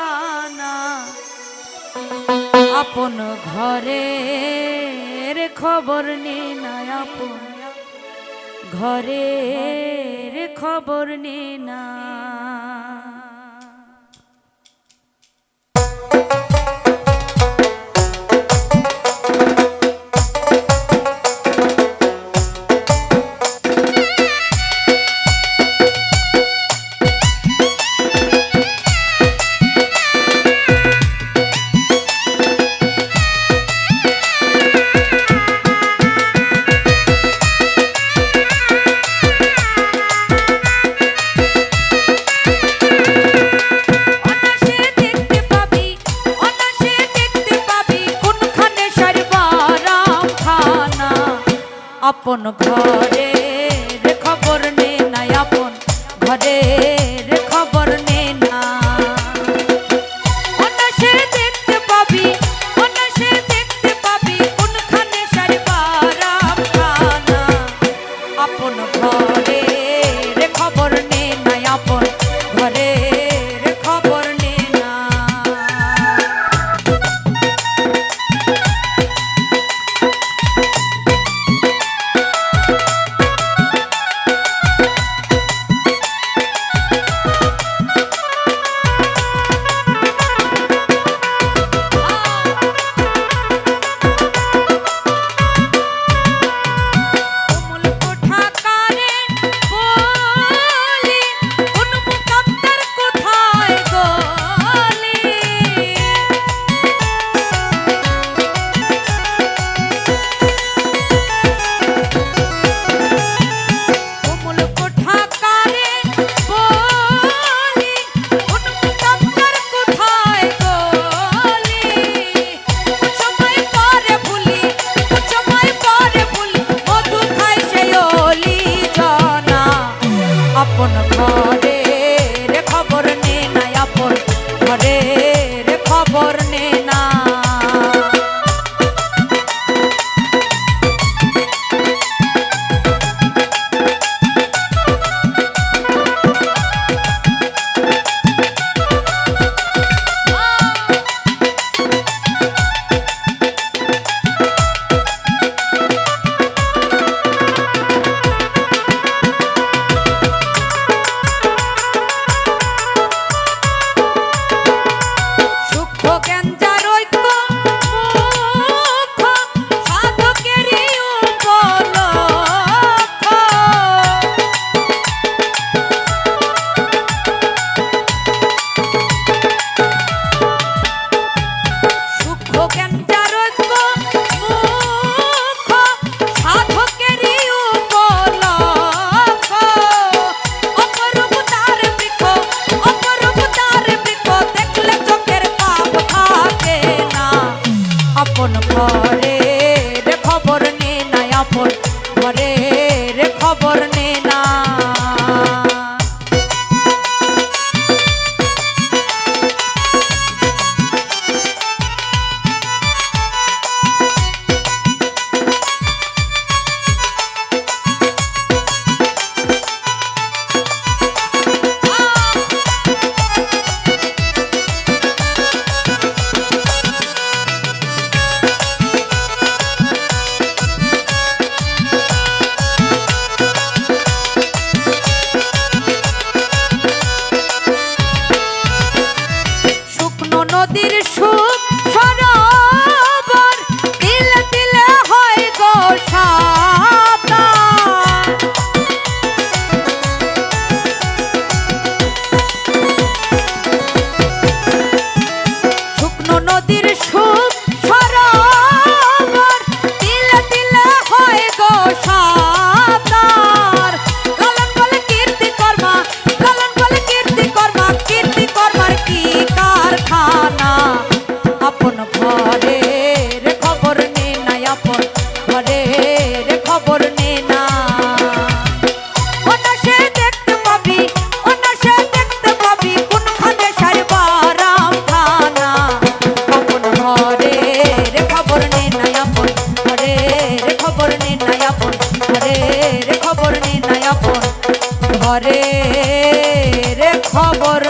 খানা আপন ঘরের খবর নে না আপন ঘরের খবর নে না। আপন ঘরের খবর নে না আপন ঘরের খবর নে না। অনাসে দেখতে পাবি অনাসে দেখতে পাবি কোনখানে সারবারাম খানা আপন ঘরের খবর নে না আপন ঘরের খবর নে না। আপন ঘরের খবর নে না আপন ঘরের খবর নে না। আপন ঘরের খবর নে না আপন ঘরের খবর নে না। নদীর সুখ সরোবর দিলে দিলে হয় গো সাতা শুকনো নদীর সুখ সরোবর দিলে দিলে হয় গো সাতার লালন বলে কীর্তি কর্মা লালন বলে কীর্তি কর্মা কীর্তি কর্মার কি কারখানা আপন ঘরের খবর নে না আপন ঘরের খবর নে না। অনাসে দেখতে পাবি অনাসে দেখতে পাবি কোনখানে সারবারাম খানা আপন ঘরের খবর নে না আপন ঘরের খবর নে না আপন ঘরের খবর নে না আপন ঘরের খবর